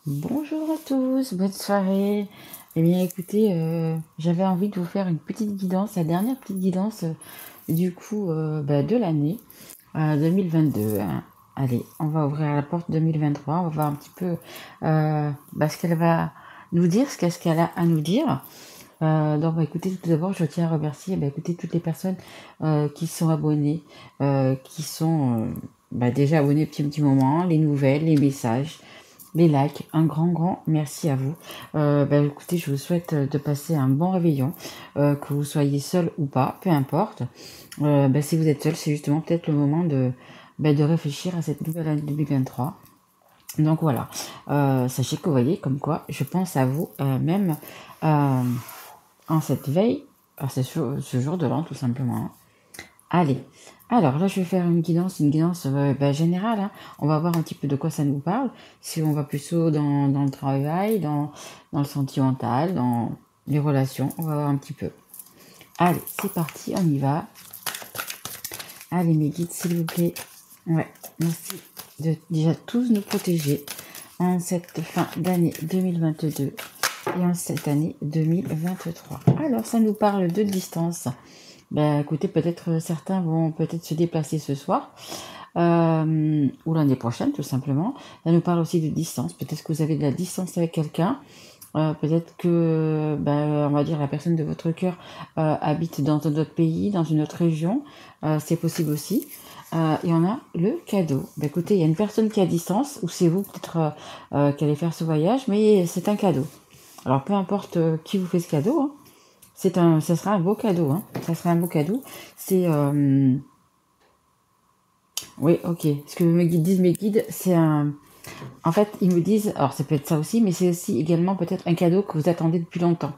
Bonjour à tous, bonne soirée. Eh bien écoutez, j'avais envie de vous faire une petite guidance, la dernière petite guidance de l'année 2022, hein. Allez, on va ouvrir la porte 2023, on va voir un petit peu ce qu'elle va nous dire, ce qu'elle a à nous dire. Écoutez, tout d'abord, je tiens à remercier écoutez, toutes les personnes qui sont abonnées, qui sont déjà abonnées depuis un petit moment, les nouvelles, les messages, les likes. Un grand merci à vous. Écoutez, je vous souhaite de passer un bon réveillon, que vous soyez seul ou pas, peu importe. Si vous êtes seul, c'est justement peut-être le moment de réfléchir à cette nouvelle année 2023. Donc voilà, sachez que vous voyez, comme quoi, je pense à vous, même en cette veille, ce jour de l'an, tout simplement. Allez, alors là, je vais faire une guidance générale, hein. On va voir un petit peu de quoi ça nous parle. Si on va plutôt dans le travail, dans le sentimental, dans les relations, on va voir un petit peu. Allez, c'est parti, on y va. Allez, mes guides, s'il vous plaît. Ouais, merci de déjà tous nous protéger en cette fin d'année 2022 et en cette année 2023. Alors, ça nous parle de distance. Écoutez, peut-être certains vont peut-être se déplacer ce soir ou l'année prochaine, tout simplement. Ça nous parle aussi de distance. Peut-être que vous avez de la distance avec quelqu'un. Peut-être que, on va dire, la personne de votre cœur habite dans un autre pays, dans une autre région. C'est possible aussi. Et on a le cadeau. Écoutez, il y a une personne qui est à distance, ou c'est vous peut-être qui allez faire ce voyage, mais c'est un cadeau. Alors, peu importe qui vous fait ce cadeau, hein, ça sera un beau cadeau, hein. Ça sera un beau cadeau. C'est, oui, ok. Ce que disent mes guides, c'est un, en fait, ils me disent, alors ça peut être ça aussi, mais c'est aussi également peut-être un cadeau que vous attendez depuis longtemps.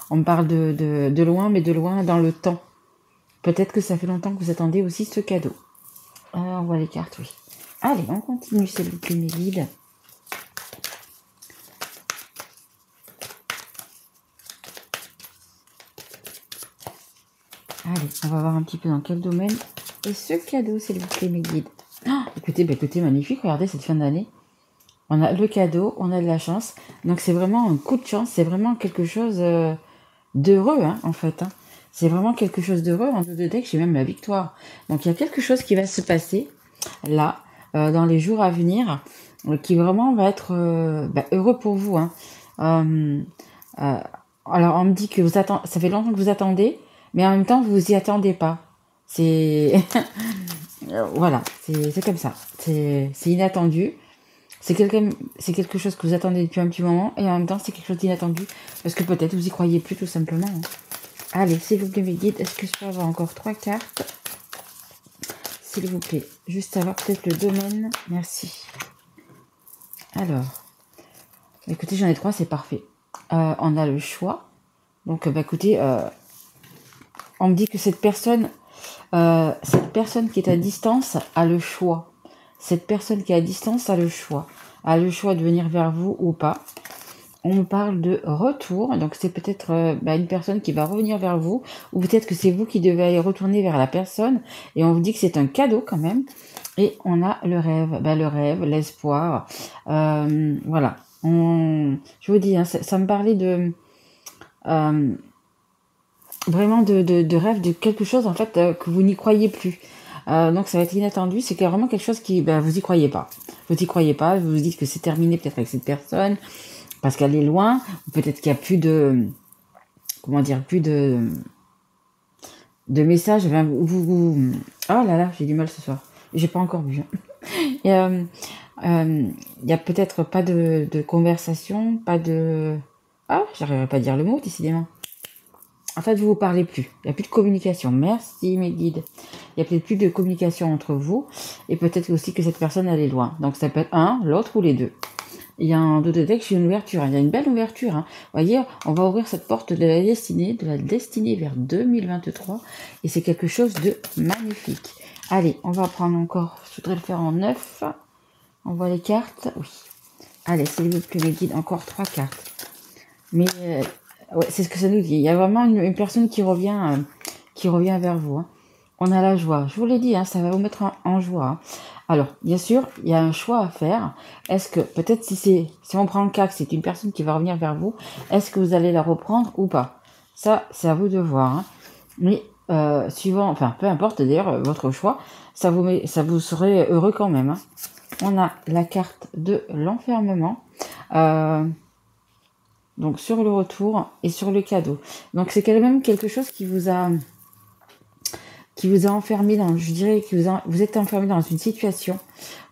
On me parle de loin, mais de loin dans le temps. Peut-être que ça fait longtemps que vous attendez aussi ce cadeau. On voit les cartes, oui. Allez, on continue, s'il vous plaît, mes guides. Allez, on va voir un petit peu dans quel domaine est ce cadeau, s'il vous plaît, mes guides. Écoutez, magnifique, regardez cette fin d'année. On a le cadeau, on a de la chance. Donc c'est vraiment un coup de chance, c'est vraiment quelque chose d'heureux, hein, en fait. Hein. C'est vraiment quelque chose d'heureux. En deux de deck, j'ai même la victoire. Donc il y a quelque chose qui va se passer là, dans les jours à venir, qui vraiment va être heureux pour vous. Hein. Alors on me dit que ça fait longtemps que vous attendez, mais en même temps vous vous y attendez pas. C'est voilà, c'est comme ça. C'est inattendu. C'est quelque chose que vous attendez depuis un petit moment et en même temps c'est quelque chose d'inattendu parce que peut-être vous y croyez plus tout simplement. Hein. Allez, s'il vous plaît mes guides, est-ce que je peux avoir encore 3 cartes? S'il vous plaît, juste savoir peut-être le domaine. Merci. Alors, écoutez, j'en ai 3, c'est parfait. On a le choix. Donc, écoutez, on me dit que cette personne qui est à distance a le choix. Cette personne qui est à distance a le choix. A le choix de venir vers vous ou pas. On me parle de retour, donc c'est peut-être une personne qui va revenir vers vous, ou peut-être que c'est vous qui devez aller retourner vers la personne, et on vous dit que c'est un cadeau quand même. Et on a le rêve, l'espoir, voilà. Je vous dis, hein, ça me parlait de vraiment de rêve, de quelque chose en fait que vous n'y croyez plus. Donc ça va être inattendu, c'est vraiment quelque chose qui, vous y croyez pas. Vous y croyez pas, vous vous dites que c'est terminé peut-être avec cette personne, parce qu'elle est loin, ou peut-être qu'il n'y a plus de, plus de messages. Enfin, oh là là, j'ai du mal ce soir. J'ai pas encore vu. Il y a peut-être pas de conversation, pas de... Ah, j'arriverai pas à dire le mot, décidément. En fait, vous parlez plus. Il n'y a plus de communication. Merci, mes guides. Il n'y a peut-être plus de communication entre vous. Et peut-être aussi que cette personne, elle est loin. Donc, ça peut être un, l'autre ou les deux. Il y a un dos de deck, j'ai une ouverture. Il y a une belle ouverture. Hein. Vous voyez, on va ouvrir cette porte de la destinée vers 2023. Et c'est quelque chose de magnifique. Allez, on va prendre encore, je voudrais le faire en 9. On voit les cartes. Oui. Allez, s'il vous plaît, mes guides, encore 3 cartes. Mais ouais, c'est ce que ça nous dit. Il y a vraiment une personne qui revient vers vous. Hein. On a la joie. Je vous l'ai dit, hein, ça va vous mettre en joie. Hein. Alors, bien sûr, il y a un choix à faire. Est-ce que, peut-être si on prend le cas que c'est une personne qui va revenir vers vous, est-ce que vous allez la reprendre ou pas? Ça, c'est à vous de voir, hein. Mais, suivant, enfin, peu importe d'ailleurs votre choix, ça vous serait heureux quand même, hein. On a la carte de l'enfermement. Donc sur le retour et sur le cadeau. Donc c'est quand même quelque chose qui vous a enfermé dans, je dirais que vous êtes enfermé dans une situation,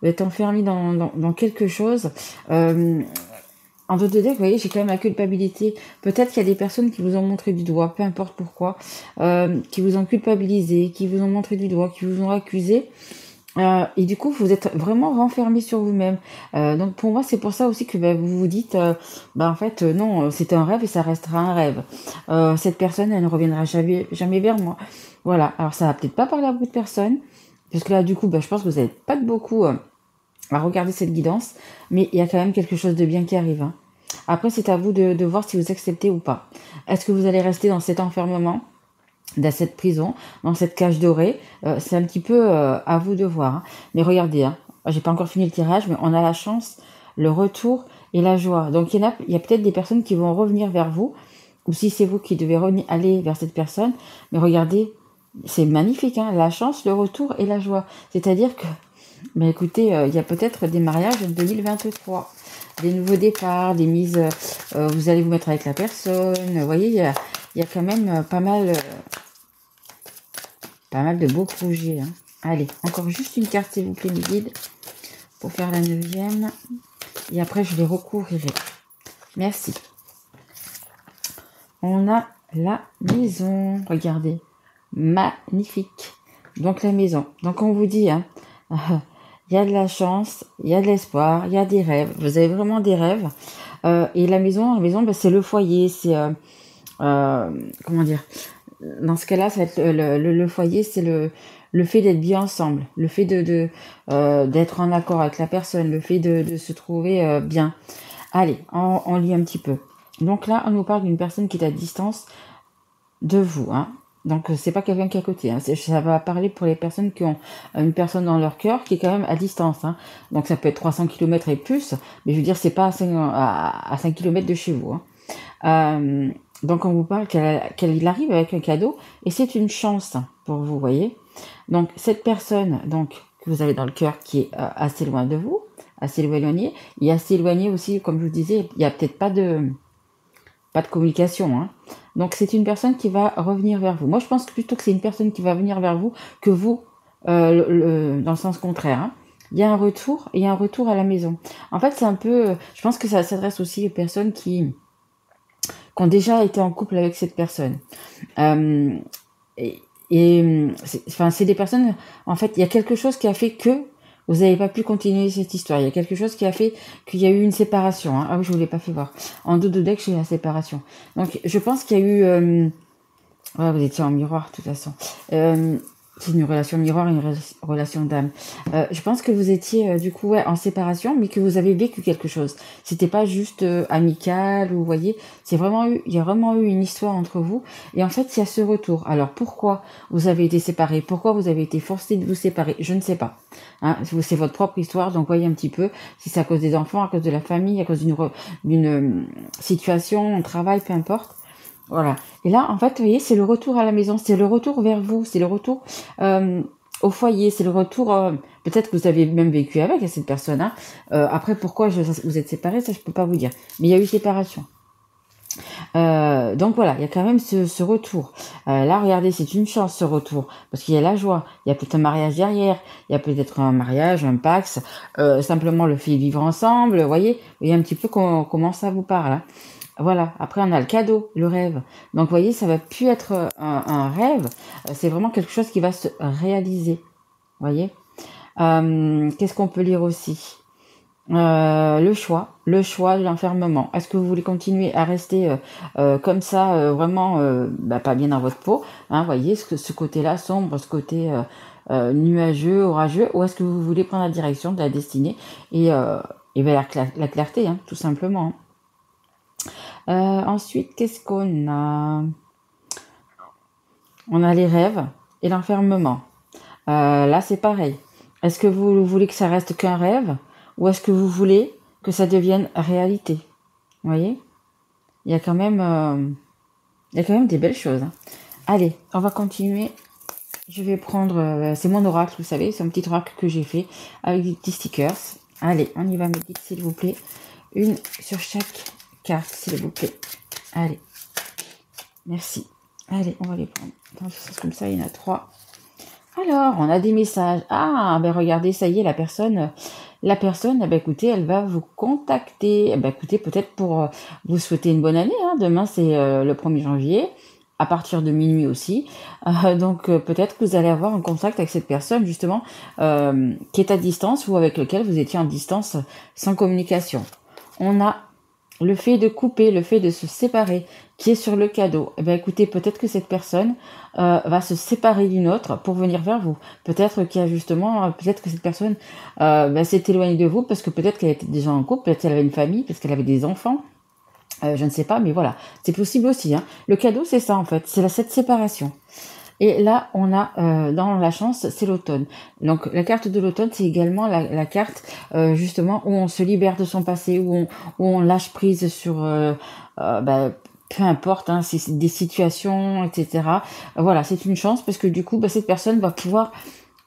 vous êtes enfermé dans quelque chose. En d'autres deck, vous voyez, j'ai quand même la culpabilité. Peut-être qu'il y a des personnes qui vous ont montré du doigt, peu importe pourquoi, qui vous ont culpabilisé, qui vous ont montré du doigt, qui vous ont accusé. Et du coup, vous êtes vraiment renfermé sur vous-même. Donc pour moi, c'est pour ça aussi que vous vous dites, en fait, non, c'est un rêve et ça restera un rêve. Cette personne, elle ne reviendra jamais vers moi. Voilà. Alors ça va peut-être pas parler à beaucoup de personnes, parce que là, du coup, je pense que vous n'avez pas de beaucoup à regarder cette guidance, mais il y a quand même quelque chose de bien qui arrive, hein. Après, c'est à vous de voir si vous acceptez ou pas. Est-ce que vous allez rester dans cet enfermement, dans cette prison, dans cette cage dorée? C'est un petit peu à vous de voir, hein. Mais regardez, hein, j'ai pas encore fini le tirage, mais on a la chance, le retour et la joie. Donc il y a peut-être des personnes qui vont revenir vers vous, ou si c'est vous qui devez aller vers cette personne. Mais regardez, c'est magnifique, hein, la chance, le retour et la joie. C'est-à-dire que, écoutez, il y a peut-être des mariages en 2023, des nouveaux départs, des mises, vous allez vous mettre avec la personne. Vous voyez, il y a quand même pas mal de beaux projets, hein. Allez, encore juste une carte, s'il vous plaît, mes guides, pour faire la 9e. Et après, je les recouvrirai. Merci. On a la maison. Regardez. Magnifique. Donc, la maison. Donc, on vous dit, hein, il y a de la chance, il y a de l'espoir, il y a des rêves. Vous avez vraiment des rêves. Et la maison, c'est le foyer. C'est, comment dire, dans ce cas-là, ça va être le foyer, c'est le fait d'être bien ensemble, le fait d'être en accord avec la personne, le fait de se trouver bien. Allez, on lit un petit peu. Donc là, on nous parle d'une personne qui est à distance de vous, hein. Donc c'est pas quelqu'un qui est à côté, hein. Ça va parler pour les personnes qui ont une personne dans leur cœur qui est quand même à distance, hein. Donc ça peut être 300 km et plus, mais je veux dire, c'est pas à 5 km de chez vous, hein. Donc on vous parle qu'elle arrive avec un cadeau et c'est une chance pour vous, voyez. Donc cette personne que vous avez dans le cœur qui est assez loin de vous, assez éloignée, et assez éloignée aussi, comme je vous disais, il n'y a peut-être pas de communication, hein. Donc c'est une personne qui va revenir vers vous. Moi je pense plutôt que c'est une personne qui va venir vers vous que vous, dans le sens contraire, hein. Il y a un retour et un retour à la maison. En fait c'est un peu, je pense que ça s'adresse aussi aux personnes qui ont déjà été en couple avec cette personne. C'est des personnes, en fait, il y a quelque chose qui a fait que vous n'avez pas pu continuer cette histoire. Il y a quelque chose qui a fait qu'il y a eu une séparation, hein. Ah oui, je ne vous l'ai pas fait voir. En dos de deck, j'ai la séparation. Donc, je pense qu'il y a eu... ouais, vous étiez en miroir, de toute façon. C'est une relation miroir et une relation d'âme. Je pense que vous étiez du coup en séparation, mais que vous avez vécu quelque chose. C'était pas juste amical, ou vous voyez, il y a vraiment eu une histoire entre vous. Et en fait, il y a ce retour. Alors pourquoi vous avez été séparés? Pourquoi vous avez été forcés de vous séparer? Je ne sais pas, hein. C'est votre propre histoire, donc voyez un petit peu si c'est à cause des enfants, à cause de la famille, à cause d'une situation, un travail, peu importe. Voilà. Et là, en fait, vous voyez, c'est le retour à la maison, c'est le retour vers vous, c'est le retour au foyer, c'est le retour... peut-être que vous avez même vécu avec cette personne, hein. Après, pourquoi vous êtes séparés, ça, je peux pas vous dire. Mais il y a eu séparation. Donc voilà, il y a quand même ce retour. Là, regardez, c'est une chance, ce retour. Parce qu'il y a la joie. Il y a peut-être un mariage derrière. Il y a peut-être un mariage, un pax. Simplement le fait de vivre ensemble. Vous voyez un petit peu comment ça vous parle, hein. Voilà, après on a le cadeau, le rêve. Donc vous voyez, ça va plus être un rêve, c'est vraiment quelque chose qui va se réaliser. Vous voyez. Qu'est-ce qu'on peut lire aussi? Le choix de l'enfermement. Est-ce que vous voulez continuer à rester comme ça, vraiment pas bien dans votre peau, hein, vous voyez, ce côté-là sombre, ce côté nuageux, orageux, ou est-ce que vous voulez prendre la direction de la destinée et vers la clarté, hein, tout simplement, hein. Ensuite, qu'est-ce qu'on a? On a les rêves et l'enfermement. Là, c'est pareil. Est-ce que vous voulez que ça reste qu'un rêve ou est-ce que vous voulez que ça devienne réalité? Vous voyez, il y a quand même, des belles choses. Hein. Allez, on va continuer. Je vais prendre, c'est mon oracle, vous savez, c'est un petit oracle que j'ai fait avec des petits stickers. Allez, on y va, mes guides, s'il vous plaît. Une sur chaque carte, s'il vous plaît. Allez, merci. Allez, on va les prendre. Dans le sens comme ça, il y en a 3. Alors, on a des messages. Ah, ben regardez, ça y est, la personne, ben écoutez, elle va vous contacter. Ben écoutez, peut-être pour vous souhaiter une bonne année. Hein. Demain, c'est le 1er janvier, à partir de minuit aussi. Donc, peut-être que vous allez avoir un contact avec cette personne, justement, qui est à distance ou avec lequel vous étiez en distance sans communication. On a le fait de couper, le fait de se séparer, qui est sur le cadeau. Eh bien, écoutez, peut-être que cette personne va se séparer d'une autre pour venir vers vous. Peut-être qu'il y a justement, peut-être que cette personne s'est éloignée de vous parce que peut-être qu'elle était déjà en couple, peut-être qu'elle avait une famille, parce qu'elle avait des enfants. Je ne sais pas, mais voilà, c'est possible aussi. Hein. Le cadeau, c'est ça en fait, c'est cette séparation. Et là, on a dans la chance, c'est l'automne. Donc la carte de l'automne, c'est également la carte justement où on se libère de son passé, où on lâche prise sur peu importe, hein, c'est des situations, etc. Voilà, c'est une chance parce que du coup, cette personne va pouvoir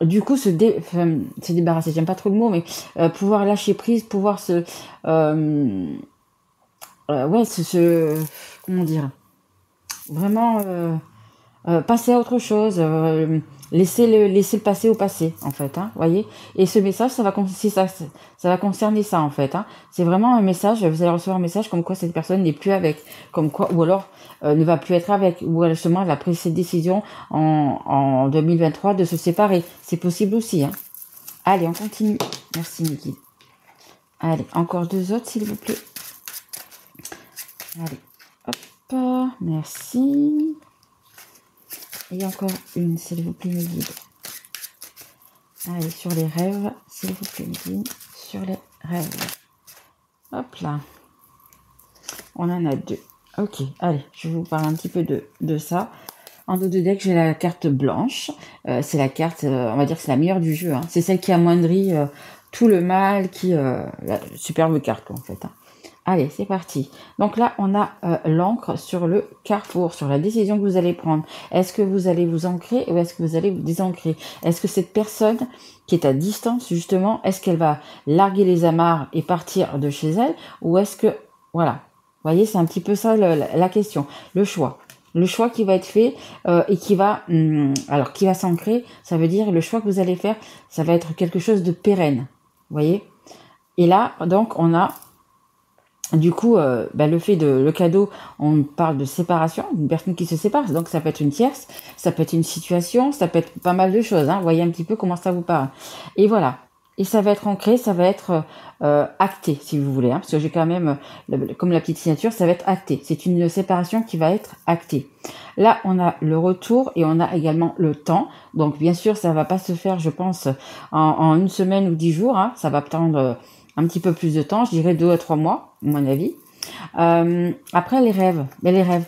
du coup se débarrasser. J'aime pas trop le mot, mais pouvoir lâcher prise, pouvoir comment dire, vraiment. Passer à autre chose, laisser le passé au passé, en fait, hein, voyez. Et ce message, ça va concerner ça, en fait. Hein. C'est vraiment un message, vous allez recevoir un message comme quoi cette personne n'est plus avec, comme quoi, ou alors ne va plus être avec, ou justement elle a pris cette décision en 2023 de se séparer. C'est possible aussi. Hein. Allez, on continue. Merci, Niki. Allez, encore 2 autres, s'il vous plaît. Allez, hop, merci. Et encore une, s'il vous plaît, mes guides. Allez, sur les rêves, s'il vous plaît, mes guides. Sur les rêves. Hop là. On en a 2. Ok, allez, je vais vous parler un petit peu de ça. En dos de deck, j'ai la carte blanche. C'est la carte, on va dire que c'est la meilleure du jeu. Hein. C'est celle qui amoindrit tout le mal, la superbe carte, en fait. Hein. Allez, c'est parti. Donc là, on a l'encre sur le carrefour, sur la décision que vous allez prendre. Est-ce que vous allez vous ancrer ou est-ce que vous allez vous désancrer? Est-ce que cette personne qui est à distance, justement, est-ce qu'elle va larguer les amarres et partir de chez elle? Ou est-ce que... Voilà. Vous voyez, c'est un petit peu ça la question. Le choix. Le choix qui va être fait et qui va... qui va s'ancrer, ça veut dire le choix que vous allez faire, ça va être quelque chose de pérenne. Vous voyez? Et là, donc, on a... Du coup, le fait de le cadeau, on parle de séparation, une personne qui se sépare, donc ça peut être une tierce, ça peut être une situation, ça peut être pas mal de choses. Hein, vous voyez un petit peu comment ça vous parle. Et voilà. Et ça va être ancré, ça va être acté, si vous voulez. Hein, parce que j'ai quand même, comme la petite signature, ça va être acté. C'est une séparation qui va être actée. Là, on a le retour et on a également le temps. Donc, bien sûr, ça va pas se faire, je pense, en 1 semaine ou 10 jours. Hein, ça va prendre... un petit peu plus de temps, je dirais 2 à 3 mois, à mon avis. Après, les rêves. Mais les rêves,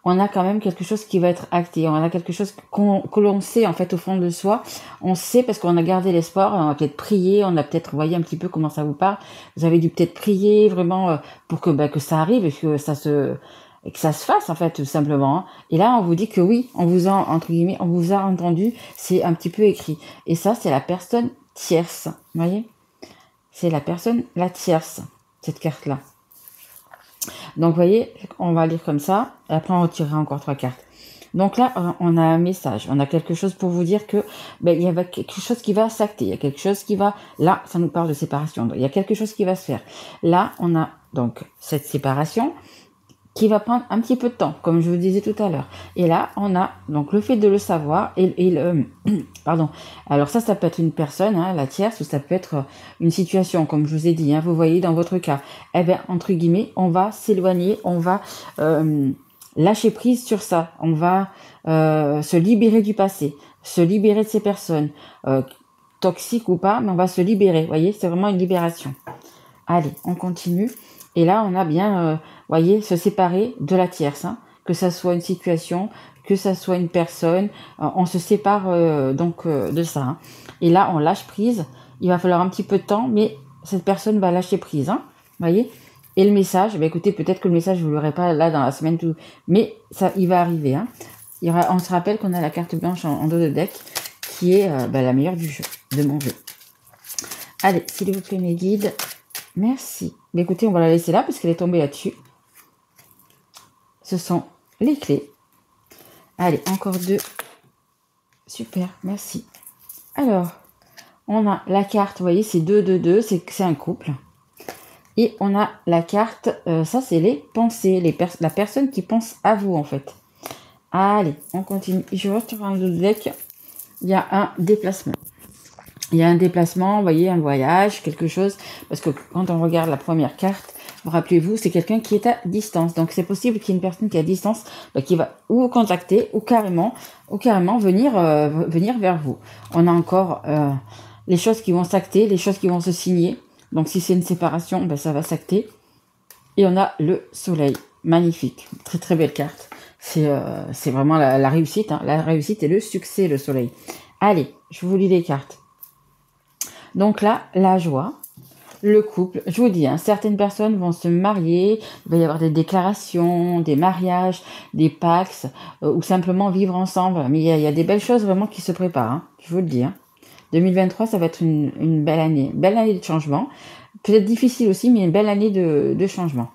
on a quand même quelque chose qui va être acté. On a quelque chose que l'on sait, en fait, au fond de soi. On sait parce qu'on a gardé l'espoir. On a peut-être prié. On a peut-être, vous voyez un petit peu comment ça vous parle. Vous avez dû peut-être prier vraiment pour que ça arrive et que ça se fasse, en fait, tout simplement. Hein. Et là, on vous dit que oui, on vous a, entre guillemets, on vous a entendu. C'est un petit peu écrit. Et ça, c'est la personne tierce. Vous voyez? C'est la personne, la tierce, cette carte-là. Donc, vous voyez, on va lire comme ça. Et après, on retirera encore 3 cartes. Donc là, on a un message. On a quelque chose pour vous dire que il y a quelque chose qui va s'acter. Il y a quelque chose qui va... Là, ça nous parle de séparation. Donc, il y a quelque chose qui va se faire. Là, on a donc cette séparation qui va prendre un petit peu de temps, comme je vous disais tout à l'heure. Et là, on a donc le fait de le savoir et le... Pardon. Alors ça peut être une personne, hein, la tierce, ou ça peut être une situation, comme je vous ai dit. Hein, vous voyez, dans votre cas, eh bien, entre guillemets, on va s'éloigner, on va lâcher prise sur ça. On va se libérer du passé, se libérer de ces personnes, toxiques ou pas, mais on va se libérer. Vous voyez, c'est vraiment une libération. Allez, on continue. Et là, on a bien... voyez, se séparer de la tierce, hein, que ça soit une situation, que ça soit une personne. On se sépare donc de ça. Hein. Et là, on lâche prise. Il va falloir un petit peu de temps, mais cette personne va lâcher prise. Hein, voyez. Et le message, bah écoutez, peut-être que le message, vous ne l'aurez pas là dans la semaine, tout, mais ça, il va arriver. Hein. On se rappelle qu'on a la carte blanche en dos de deck, qui est la meilleure du jeu, de mon jeu. Allez, s'il vous plaît, mes guides. Merci. Mais écoutez, on va la laisser là, parce qu'elle est tombée là-dessus. Ce sont les clés. Allez, encore 2. Super, merci. Alors, on a la carte, vous voyez, c'est 2, 2, 2, c'est un couple. Et on a la carte, ça c'est les pensées, la personne qui pense à vous en fait. Allez, on continue. Je retourne dans le deck. Il y a un déplacement. Il y a un déplacement, vous voyez, un voyage, quelque chose. Parce que quand on regarde la première carte, rappelez-vous, c'est quelqu'un qui est à distance. Donc c'est possible qu'il y ait une personne qui est à distance, qui va ou vous contacter ou carrément venir vers vous. On a encore les choses qui vont s'acter, les choses qui vont se signer. Donc si c'est une séparation, ça va s'acter. Et on a le soleil. Magnifique. Très très belle carte. C'est vraiment la réussite. Hein. La réussite et le succès, le soleil. Allez, je vous lis les cartes. Donc là, la joie, le couple. Je vous dis, hein, certaines personnes vont se marier. Il va y avoir des déclarations, des mariages, des pactes, ou simplement vivre ensemble. Mais il y a des belles choses vraiment qui se préparent. Hein, je vous le dis. Hein. 2023, ça va être une belle année de changement. Peut-être difficile aussi, mais une belle année de changement.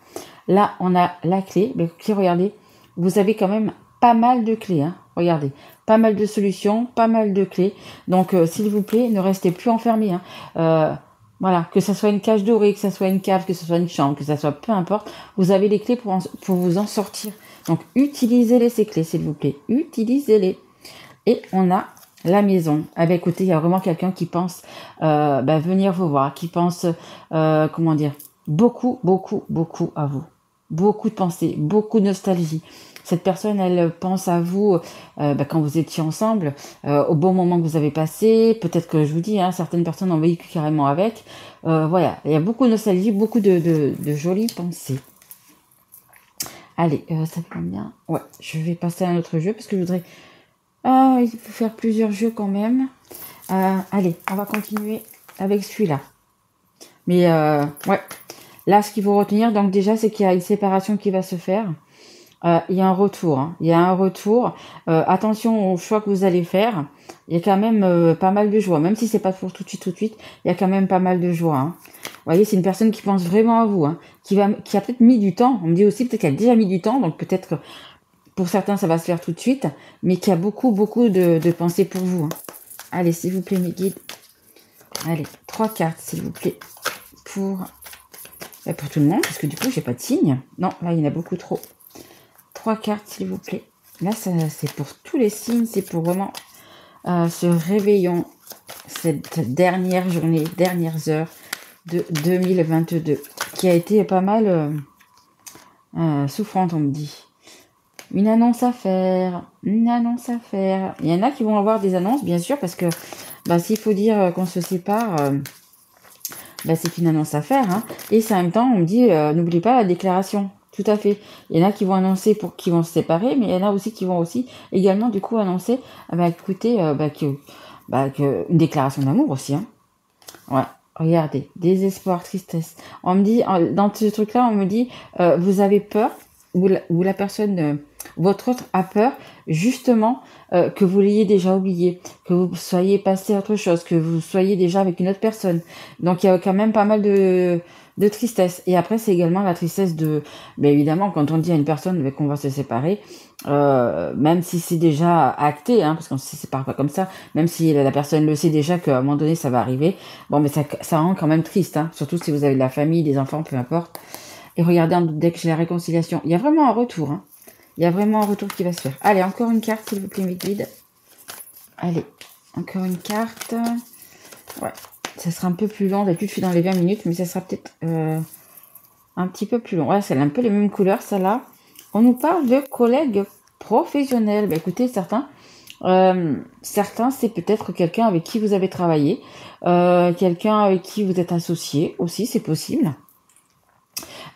Là, on a la clé. Regardez, vous avez quand même pas mal de clés. Hein. Regardez, pas mal de solutions, pas mal de clés. Donc, s'il vous plaît, ne restez plus enfermés. Hein. Voilà, que ce soit une cage dorée, que ce soit une cave, que ce soit une chambre, que ce soit peu importe, vous avez les clés pour vous en sortir. Donc, utilisez-les, ces clés, s'il vous plaît. Utilisez-les. Et on a la maison. Écoutez, il y a vraiment quelqu'un qui pense venir vous voir, qui pense, beaucoup, beaucoup, beaucoup à vous. Beaucoup de pensées, beaucoup de nostalgie. Cette personne, elle pense à vous quand vous étiez ensemble, au bon moment que vous avez passé. Peut-être que je vous dis, hein, certaines personnes ont vécu carrément avec. Voilà, il y a beaucoup de nostalgie, beaucoup de jolies pensées. Allez, ça fait combien? Ouais, je vais passer à un autre jeu parce que je voudrais... il faut faire plusieurs jeux quand même. Allez, on va continuer avec celui-là. Mais ouais, là, ce qu'il faut retenir, donc déjà, c'est qu'il y a une séparation qui va se faire. Il y a un retour. Hein. Il y a un retour. Attention au choix que vous allez faire. Il y a quand même pas mal de joie. Même si c'est pas pour tout de suite, il y a quand même pas mal de joie. Hein. Vous voyez, c'est une personne qui pense vraiment à vous. Hein, qui a peut-être mis du temps. On me dit aussi peut-être qu'elle a déjà mis du temps. Donc peut-être que pour certains, ça va se faire tout de suite. Mais qui a beaucoup, beaucoup de pensées pour vous. Hein. Allez, s'il vous plaît, mes guides. Allez, 3 cartes, s'il vous plaît. Pour tout le monde. Parce que du coup, j'ai pas de signe. Non, là, il y en a beaucoup trop. 3 cartes, s'il vous plaît. Là, c'est pour tous les signes. C'est pour vraiment ce réveillon, cette dernière journée, dernières heures de 2022, qui a été pas mal souffrante, on me dit. Une annonce à faire. Une annonce à faire. Il y en a qui vont avoir des annonces, bien sûr, parce que s'il faut dire qu'on se sépare... c'est une annonce à faire. Hein. Et en même temps, on me dit, n'oubliez pas la déclaration. Tout à fait. Il y en a qui vont annoncer qu'ils vont se séparer, mais il y en a aussi qui vont aussi également du coup annoncer, écoutez, que une déclaration d'amour aussi. Hein. Ouais. Regardez, désespoir, tristesse. On me dit, dans ce truc-là, on me dit, vous avez peur, ou la personne, votre autre a peur, justement, que vous l'ayez déjà oublié, que vous soyez passé à autre chose, que vous soyez déjà avec une autre personne. Donc, il y a quand même pas mal de tristesse. Et après, c'est également la tristesse de... évidemment, quand on dit à une personne qu'on va se séparer, même si c'est déjà acté, hein, parce qu'on ne se sépare pas comme ça, même si la personne le sait déjà qu'à un moment donné, ça va arriver, mais ça rend quand même triste, hein, surtout si vous avez de la famille, des enfants, peu importe. Et regardez, dès que j'ai la réconciliation, il y a vraiment un retour. Hein. Il y a vraiment un retour qui va se faire. Allez, encore une carte, s'il vous plaît, mes guides. Allez, encore une carte. Ouais. Ça sera un peu plus long, d'habitude je suis dans les 20 minutes, mais ça sera peut-être un petit peu plus long. Ouais, c'est un peu les mêmes couleurs, celle-là. On nous parle de collègues professionnels. Écoutez, certains, c'est peut-être quelqu'un avec qui vous avez travaillé, quelqu'un avec qui vous êtes associé aussi, c'est possible.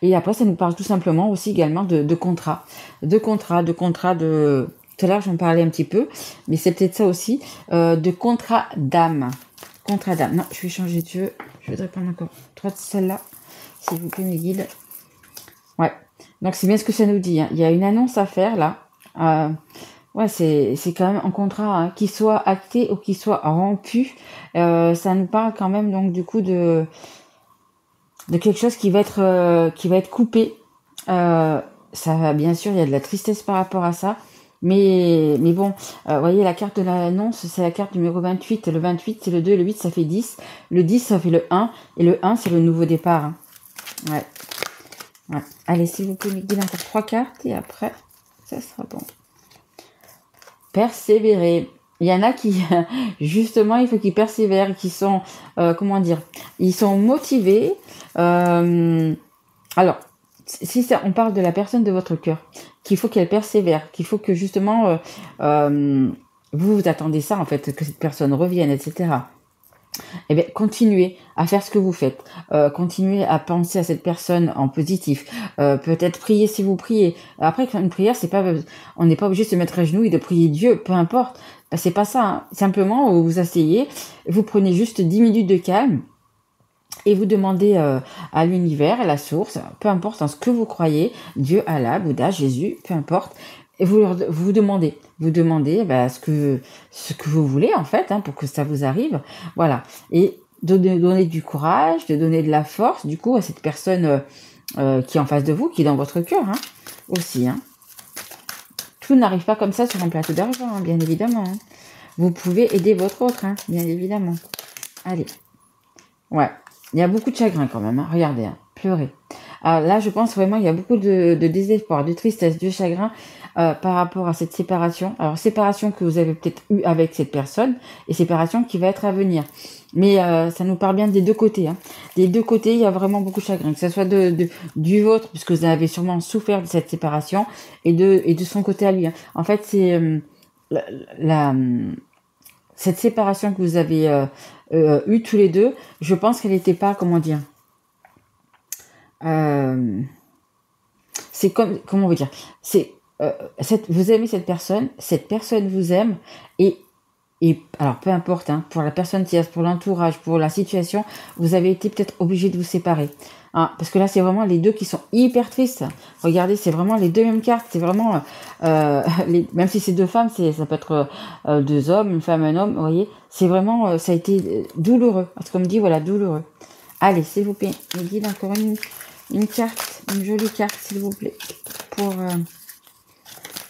Et après, ça nous parle tout simplement aussi également de contrat. De contrat. Tout à l'heure, j'en parlais un petit peu, mais c'est peut-être ça aussi. De contrat d'âme. Contrat d'âme. Non, je vais changer de jeu. Je voudrais prendre encore 3 de celle-là, s'il vous plaît, mes guides. Ouais. Donc, c'est bien ce que ça nous dit. Hein. Il y a une annonce à faire, là. Ouais, c'est quand même un contrat, hein, qu'il soit acté ou qu'il soit rompu. Ça nous parle quand même, donc, du coup, de quelque chose qui va être coupé. Ça, bien sûr, il y a de la tristesse par rapport à ça. Mais bon, vous voyez, la carte de l'annonce, c'est la carte numéro 28. Le 28, c'est le 2, le 8, ça fait 10. Le 10, ça fait le 1. Et le 1, c'est le nouveau départ. Hein. Ouais. Allez, s'il vous plaît, mes guides, encore 3 cartes. Et après, ça sera bon. Persévérer. Il y en a qui, justement, il faut qu'ils persévèrent, qui sont, ils sont motivés. Alors, si ça, on parle de la personne de votre cœur, qu'il faut qu'elle persévère, qu'il faut que justement, vous attendez ça, en fait, que cette personne revienne, etc. Eh bien, continuez à faire ce que vous faites. Continuez à penser à cette personne en positif. Peut-être prier si vous priez. Après, une prière, c'est pas, on n'est pas obligé de se mettre à genoux et de prier Dieu, peu importe. C'est pas ça. Hein. Simplement, vous vous asseyez, vous prenez juste 10 minutes de calme et vous demandez à l'univers, à la source, peu importe en ce que vous croyez, Dieu, Allah, Bouddha, Jésus, peu importe. Et vous demandez ce que vous voulez en fait, hein, pour que ça vous arrive, voilà. Et de donner du courage, de donner de la force, du coup, à cette personne qui est en face de vous, qui est dans votre cœur, hein, aussi. Hein. Tout n'arrive pas comme ça sur un plateau d'argent, hein, bien évidemment. Hein. Vous pouvez aider votre autre, hein, bien évidemment. Allez. Ouais. Il y a beaucoup de chagrin quand même. Hein. Regardez, hein, pleurer. Alors là, je pense vraiment il y a beaucoup de désespoir, de tristesse, de chagrin par rapport à cette séparation. Alors, séparation que vous avez peut-être eue avec cette personne et séparation qui va être à venir. Mais ça nous parle bien des deux côtés. Hein. Des deux côtés, il y a vraiment beaucoup de chagrin. Que ce soit du vôtre, puisque vous avez sûrement souffert de cette séparation, et de son côté à lui. Hein. En fait, c'est cette séparation que vous avez eue tous les deux, je pense qu'elle n'était pas, c'est comment vous dire, c'est vous aimez cette personne vous aime, et alors peu importe, hein, pour la personne tierce, pour l'entourage, pour la situation, vous avez été peut-être obligé de vous séparer. Hein, parce que là, c'est vraiment les deux qui sont hyper tristes. Regardez, c'est vraiment les deux mêmes cartes. C'est vraiment, même si c'est deux femmes, ça peut être 2 hommes, une femme, un homme. Vous voyez, c'est vraiment, ça a été douloureux. Parce qu'on me dit, voilà, douloureux. Allez, s'il vous plaît, me guide encore une carte, une jolie carte, s'il vous plaît, pour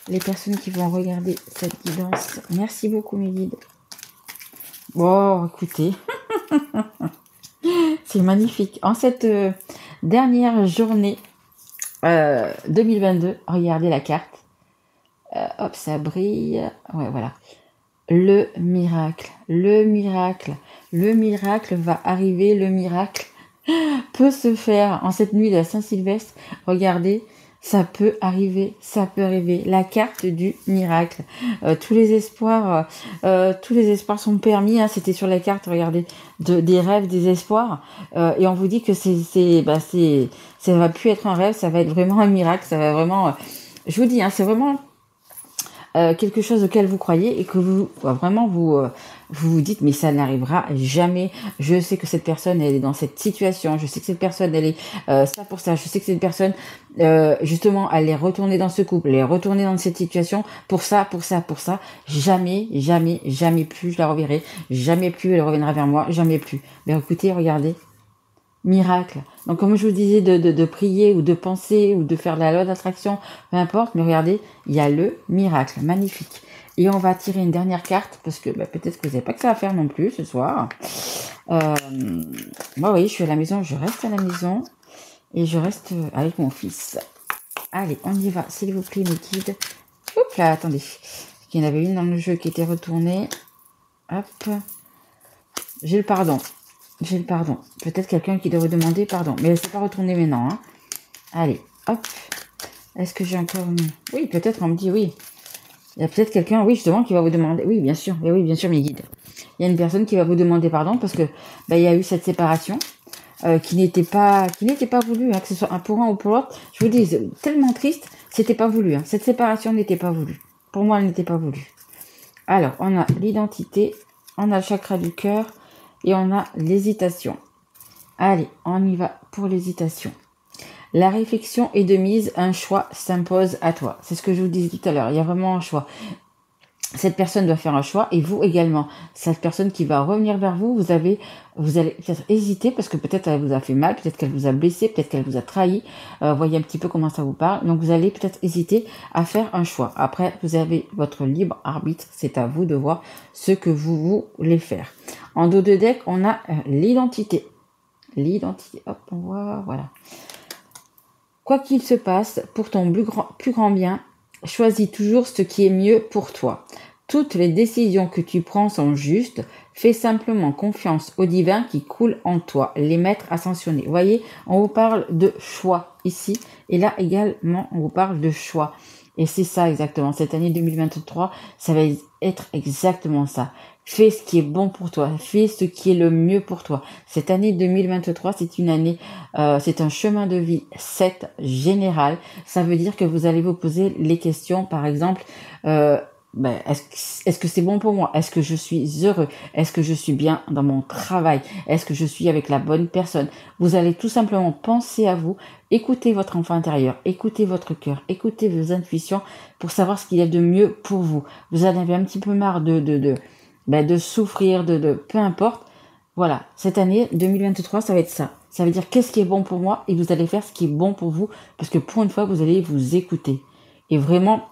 les personnes qui vont regarder cette guidance. Merci beaucoup, mes guides. Bon, écoutez, c'est magnifique. En cette dernière journée 2022, regardez la carte. Hop, ça brille. Ouais, voilà. Le miracle va arriver, le miracle peut se faire en cette nuit de la Saint-Sylvestre. Regardez, ça peut arriver. La carte du miracle. Tous les espoirs sont permis. Hein. C'était sur la carte, regardez, des rêves, des espoirs. Et on vous dit que ça va plus être un rêve, ça va être vraiment un miracle. Ça va vraiment, je vous dis, hein, c'est vraiment quelque chose auquel vous croyez et que vous vous dites, mais ça n'arrivera jamais. Je sais que cette personne, elle est dans cette situation. Je sais que cette personne, elle est ça pour ça. Je sais que cette personne, justement, elle est retournée dans ce couple, elle est retournée dans cette situation pour ça. Jamais plus je la reverrai. Jamais plus elle reviendra vers moi. Jamais plus. Mais écoutez, regardez. Miracle. Donc, comme je vous disais, de prier ou de penser ou de faire de la loi d'attraction, peu importe, mais regardez, il y a le miracle. Magnifique. Et on va tirer une dernière carte, parce que peut-être que vous n'avez pas que ça à faire non plus ce soir. Moi, oui, je suis à la maison, je reste à la maison, et je reste avec mon fils. Allez, on y va, s'il vous plaît, mes guides. Oups là, attendez. Il y en avait une dans le jeu qui était retournée. Hop. J'ai le pardon. Peut-être quelqu'un qui devrait demander pardon. Mais elle ne s'est pas retournée maintenant. Hein. Allez, hop. Est-ce que j'ai encore une... Oui, peut-être on me dit oui. Il y a peut-être quelqu'un, oui, justement, qui va vous demander... Oui, bien sûr, mes guides. Il y a une personne qui va vous demander pardon parce que il y a eu cette séparation. qui n'était pas voulu, hein, que ce soit un pour un ou pour l'autre. Je vous dis, tellement triste, c'était pas voulu. Hein. Cette séparation n'était pas voulue. Pour moi, elle n'était pas voulue. Alors, on a l'identité, on a le chakra du cœur et on a l'hésitation. Allez, on y va pour l'hésitation. La réflexion est de mise, un choix s'impose à toi. C'est ce que je vous disais tout à l'heure, il y a vraiment un choix. Cette personne doit faire un choix et vous également. Cette personne qui va revenir vers vous, vous allez peut-être hésiter parce que peut-être elle vous a fait mal, peut-être qu'elle vous a blessé, peut-être qu'elle vous a trahi. Voyez un petit peu comment ça vous parle. Donc vous allez peut-être hésiter à faire un choix. Après, vous avez votre libre arbitre. C'est à vous de voir ce que vous voulez faire. En dos de deck, on a l'identité. L'identité, hop, on voit, voilà. Quoi qu'il se passe, pour ton plus grand bien, choisis toujours ce qui est mieux pour toi. Toutes les décisions que tu prends sont justes. Fais simplement confiance au divin qui coule en toi. Les maîtres ascensionnés. Vous voyez, on vous parle de choix ici. Et là également, on vous parle de choix. Et c'est ça exactement. Cette année 2023, ça va être exactement ça. Fais ce qui est bon pour toi. Fais ce qui est le mieux pour toi. Cette année 2023, c'est une année, c'est un chemin de vie 7 général. Ça veut dire que vous allez vous poser les questions, par exemple, est-ce que c'est bon pour moi? Est-ce que je suis heureux? Est-ce que je suis bien dans mon travail? Est-ce que je suis avec la bonne personne? Vous allez tout simplement penser à vous, écoutez votre enfant intérieur, écoutez votre cœur, écoutez vos intuitions pour savoir ce qu'il y a de mieux pour vous. Vous en avez un petit peu marre de souffrir, peu importe. Voilà, cette année 2023, ça va être ça. Ça veut dire qu'est-ce qui est bon pour moi et vous allez faire ce qui est bon pour vous parce que pour une fois, vous allez vous écouter. Et vraiment,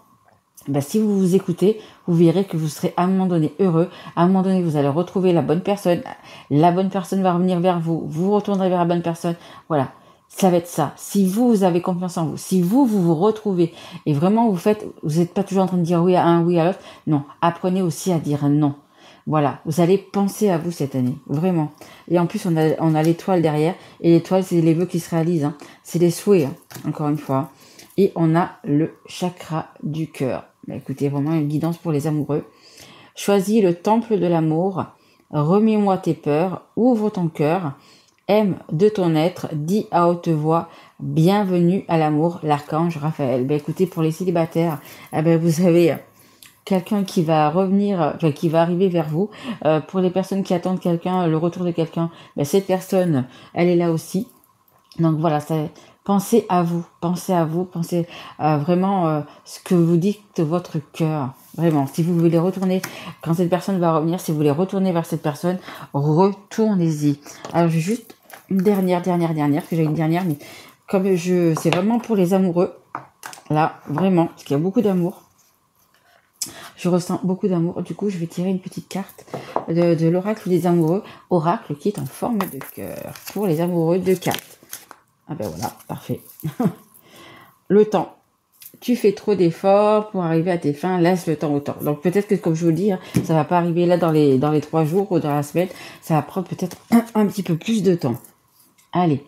si vous vous écoutez, vous verrez que vous serez à un moment donné heureux. À un moment donné, vous allez retrouver la bonne personne. La bonne personne va revenir vers vous. Vous retournerez vers la bonne personne. Voilà, ça va être ça. Si vous avez confiance en vous, si vous retrouvez et vraiment vous n'êtes pas toujours en train de dire oui à un, oui à l'autre. Non, apprenez aussi à dire non. Voilà, vous allez penser à vous cette année, vraiment. Et en plus, on a l'étoile derrière. Et l'étoile, c'est les vœux qui se réalisent. Hein. C'est les souhaits, hein, encore une fois. Et on a le chakra du cœur. Écoutez, vraiment une guidance pour les amoureux. Choisis le temple de l'amour. Remets-moi tes peurs. Ouvre ton cœur. Aime de ton être. Dis à haute voix. Bienvenue à l'amour, l'archange Raphaël. Écoutez, pour les célibataires, vous avez quelqu'un qui va revenir, qui va arriver vers vous. Pour les personnes qui attendent quelqu'un, le retour de quelqu'un, cette personne, elle est là aussi. Donc voilà, pensez à vous, pensez à vraiment ce que vous dicte votre cœur. Vraiment, si vous voulez retourner, quand cette personne va revenir, si vous voulez retourner vers cette personne, retournez-y. Alors j'ai juste une dernière, parce que j'ai une dernière, mais comme c'est vraiment pour les amoureux, là, vraiment, parce qu'il y a beaucoup d'amour. Je ressens beaucoup d'amour. Du coup, je vais tirer une petite carte de l'oracle des amoureux. Oracle qui est en forme de cœur. Pour les amoureux de cartes. Ah ben voilà, parfait. Le temps. Tu fais trop d'efforts pour arriver à tes fins. Laisse le temps au temps. Donc peut-être que, comme je vous le dis, ça va pas arriver là dans les 3 jours ou dans la semaine. Ça va prendre peut-être un petit peu plus de temps. Allez.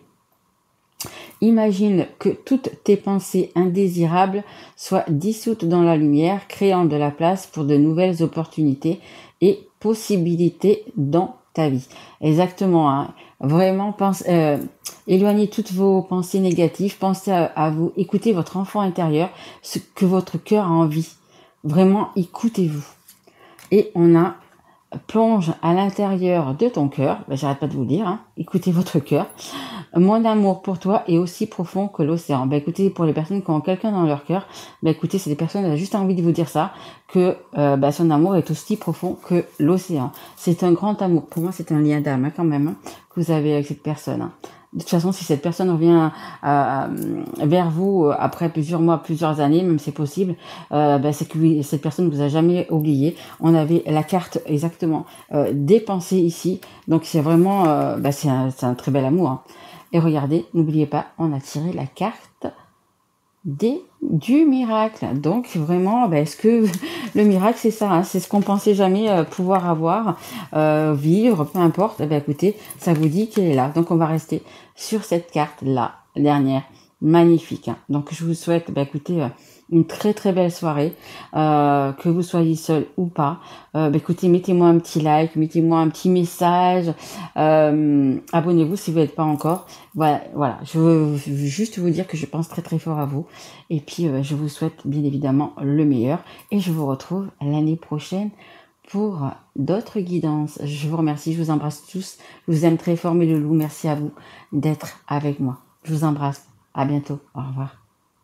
Imagine que toutes tes pensées indésirables soient dissoutes dans la lumière, créant de la place pour de nouvelles opportunités et possibilités dans ta vie. Exactement, hein. Vraiment, éloignez toutes vos pensées négatives, pensez à vous, écoutez votre enfant intérieur, ce que votre cœur a envie. Vraiment, écoutez-vous. Et on a plonge à l'intérieur de ton cœur, j'arrête pas de vous le dire, hein. Écoutez votre cœur. Mon amour pour toi est aussi profond que l'océan. Écoutez, pour les personnes qui ont quelqu'un dans leur cœur, écoutez, c'est des personnes qui ont juste envie de vous dire ça, que son amour est aussi profond que l'océan. C'est un grand amour. Pour moi, c'est un lien d'âme, quand même, hein, que vous avez avec cette personne. Hein. De toute façon, si cette personne revient vers vous après plusieurs mois, plusieurs années, même c'est possible, c'est que cette personne ne vous a jamais oublié. On avait la carte exactement des pensées ici. Donc c'est vraiment, c'est un très bel amour. Hein. Et regardez, n'oubliez pas, on a tiré la carte du miracle. Donc vraiment, est-ce que le miracle c'est ça, hein, c'est ce qu'on pensait jamais pouvoir avoir, vivre, peu importe. Écoutez, ça vous dit qu'elle est là. Donc on va rester sur cette carte là, dernière magnifique, hein. Donc je vous souhaite, écoutez, une très très belle soirée, que vous soyez seul ou pas. Écoutez, mettez-moi un petit like, mettez-moi un petit message, abonnez-vous si vous n'êtes pas encore. Voilà, je veux juste vous dire que je pense très très fort à vous. Et puis je vous souhaite bien évidemment le meilleur. Et je vous retrouve l'année prochaine pour d'autres guidances. Je vous remercie, je vous embrasse tous. Je vous aime très fort, mes loulous. Merci à vous d'être avec moi. Je vous embrasse. À bientôt. Au revoir.